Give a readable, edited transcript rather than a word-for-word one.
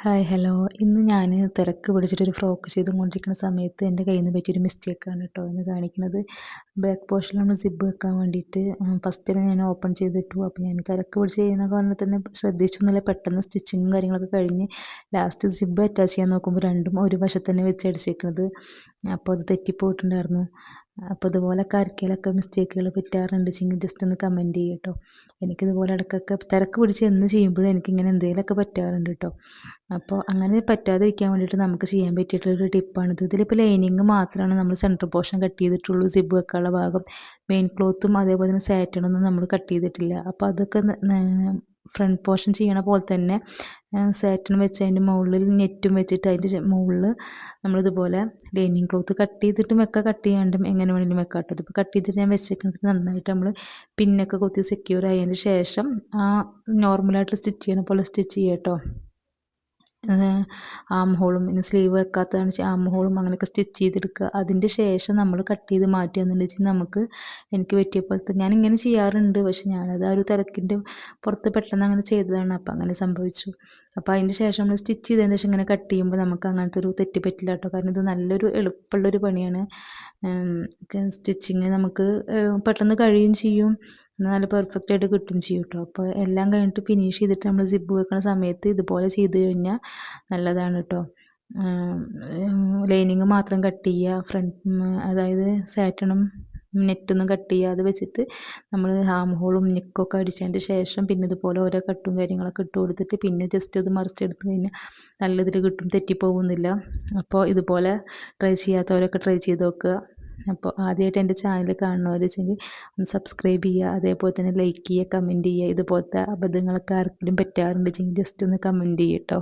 Hi hello. ഇന്ന് ഞാൻ തിരക്ക് പിടിച്ചിട്ടൊരു ഫ്രോക്ക് ചെയ്തുകൊണ്ടിരിക്കുന്ന സമയത്ത് എൻ്റെ കയ്യിൽ നിന്ന് പറ്റിയൊരു മിസ്റ്റേക്കാണ് കേട്ടോ ഇന്ന് കാണിക്കുന്നത്. ബാക്ക് പോർഷനിൽ നമ്മൾ സിബ്ബ് വെക്കാൻ വേണ്ടിയിട്ട് ഫസ്റ്റ് ഞാൻ ഓപ്പൺ ചെയ്തിട്ടു. അപ്പോൾ ഞാൻ തിരക്ക് പിടിച്ച് ചെയ്യുന്ന കാരണം തന്നെ ശ്രദ്ധിച്ചൊന്നുമില്ല. പെട്ടെന്ന് സ്റ്റിച്ചിങ്ങും കാര്യങ്ങളൊക്കെ കഴിഞ്ഞ് ലാസ്റ്റ് സിബ്ബ് അറ്റാച്ച് ചെയ്യാൻ നോക്കുമ്പോൾ രണ്ടും ഒരു വശത്ത് തന്നെ വെച്ച് അടിച്ചേക്കുന്നത്. അപ്പോൾ അത് തെറ്റിപ്പോയിട്ടുണ്ടായിരുന്നു. അപ്പോൾ ഇതുപോലൊക്കെ ആർക്കെങ്കിലുമൊക്കെ മിസ്റ്റേക്കുകൾ പറ്റാറുണ്ട് വെച്ചെങ്കിൽ ജസ്റ്റ് ഒന്ന് കമൻറ്റ് ചെയ്യും കേട്ടോ. എനിക്കിതുപോലെ ഇടയ്ക്കൊക്കെ തിരക്ക് പിടിച്ച് എന്ന് ചെയ്യുമ്പോഴും എനിക്കിങ്ങനെ എന്തെങ്കിലുമൊക്കെ പറ്റാറുണ്ട് കേട്ടോ. അപ്പോൾ അങ്ങനെ പറ്റാതിരിക്കാൻ വേണ്ടിയിട്ട് നമുക്ക് ചെയ്യാൻ പറ്റിയിട്ടുള്ളൊരു ടിപ്പാണിത്. ഇതിലിപ്പോൾ ലൈനിങ് മാത്രമാണ് നമ്മൾ സെൻറ്റർ പോർഷൻ കട്ട് ചെയ്തിട്ടുള്ളൂ. സിബ്ബ് വെക്കാനുള്ള ഭാഗം മെയിൻ ക്ലോത്തും അതേപോലെ തന്നെ സാറ്റണൊന്നും നമ്മൾ കട്ട് ചെയ്തിട്ടില്ല. അപ്പോൾ അതൊക്കെ ഫ്രണ്ട് പോർഷൻ ചെയ്യണ പോലെ തന്നെ സാറ്റൺ വെച്ച് അതിൻ്റെ മുകളിൽ നെറ്റും വെച്ചിട്ട് അതിൻ്റെ മുകളിൽ നമ്മളിതുപോലെ ലൈനിങ് ക്ലോത്ത് കട്ട് ചെയ്തിട്ടും വെക്കാം, കട്ട് ചെയ്യാണ്ടും എങ്ങനെ വേണമെങ്കിലും വെക്കാം കേട്ടോ. ഇതിപ്പോൾ കട്ട് ചെയ്തിട്ട് ഞാൻ വെച്ചേക്കുന്നത് നന്നായിട്ട് നമ്മൾ പിന്നൊക്കെ കുത്തി സെക്യൂർ ആയതിന് ശേഷം നോർമലായിട്ട് സ്റ്റിച്ച് ചെയ്യണ പോലെ സ്റ്റിച്ച് ചെയ്യാം കേട്ടോ. ആം ഹോളും പിന്നെ സ്ലീവ് വെക്കാത്തതാണ് വെച്ചാൽ ആം ഹോളും അങ്ങനെയൊക്കെ സ്റ്റിച്ച് ചെയ്തെടുക്കുക. അതിൻ്റെ ശേഷം നമ്മൾ കട്ട് ചെയ്ത് മാറ്റുകയെന്നുണ്ടെങ്കിൽ നമുക്ക് എനിക്ക് പറ്റിയ പോലത്തെ ഞാനിങ്ങനെ ചെയ്യാറുണ്ട്. പക്ഷെ ഞാനത് ആ ഒരു തിരക്കിൻ്റെ പുറത്ത് പെട്ടെന്ന് അങ്ങനെ ചെയ്തതാണ്. അപ്പോൾ അങ്ങനെ സംഭവിച്ചു. അപ്പോൾ അതിൻ്റെ ശേഷം നമ്മൾ സ്റ്റിച്ച് ചെയ്തതിന് ശേഷം ഇങ്ങനെ കട്ട് ചെയ്യുമ്പോൾ നമുക്ക് അങ്ങനത്തെ ഒരു തെറ്റ് പറ്റില്ല കേട്ടോ. കാരണം ഇത് നല്ലൊരു എളുപ്പമുള്ളൊരു പണിയാണ്. സ്റ്റിച്ചിങ് നമുക്ക് പെട്ടെന്ന് കഴിയുകയും ചെയ്യും, നല്ല പെർഫെക്റ്റ് ആയിട്ട് കിട്ടും ചെയ്യും കേട്ടോ. അപ്പോൾ എല്ലാം കഴിഞ്ഞിട്ട് ഫിനിഷ് ചെയ്തിട്ട് നമ്മൾ സിബ്ബ് വെക്കുന്ന സമയത്ത് ഇതുപോലെ ചെയ്ത് കഴിഞ്ഞാൽ നല്ലതാണ് കേട്ടോ. ലൈനിങ് മാത്രം കട്ട് ചെയ്യുക, ഫ്രണ്ട് അതായത് സാറ്റണും നെറ്റൊന്നും കട്ട് ചെയ്യുക. അത് വെച്ചിട്ട് നമ്മൾ ഹാം ഹോളും നെക്കൊക്കെ അടിച്ചതിൻ്റെ ശേഷം പിന്നെ ഇതുപോലെ ഓരോ കട്ടും കാര്യങ്ങളൊക്കെ ഇട്ട് കൊടുത്തിട്ട് പിന്നെ ജസ്റ്റ് അത് മറിച്ചെടുത്ത് കഴിഞ്ഞാൽ നല്ല ഇതിൽ കിട്ടും, തെറ്റിപ്പോകുന്നില്ല. അപ്പോൾ ഇതുപോലെ ട്രൈ ചെയ്യാത്തവരൊക്കെ ട്രൈ ചെയ്ത് നോക്കുക. അപ്പോൾ ആദ്യമായിട്ട് എൻ്റെ ചാനൽ കാണുന്നവർ വെച്ചെങ്കിൽ ഒന്ന് സബ്സ്ക്രൈബ് ചെയ്യുക, അതേപോലെ തന്നെ ലൈക്ക് ചെയ്യുക, കമൻറ്റ് ചെയ്യുക. ഇതുപോലത്തെ അബദ്ധങ്ങളൊക്കെ ആർക്കെങ്കിലും പറ്റാറുണ്ട് വെച്ചെങ്കിൽ ജസ്റ്റ് ഒന്ന് കമൻറ്റ് ചെയ്യുക കേട്ടോ.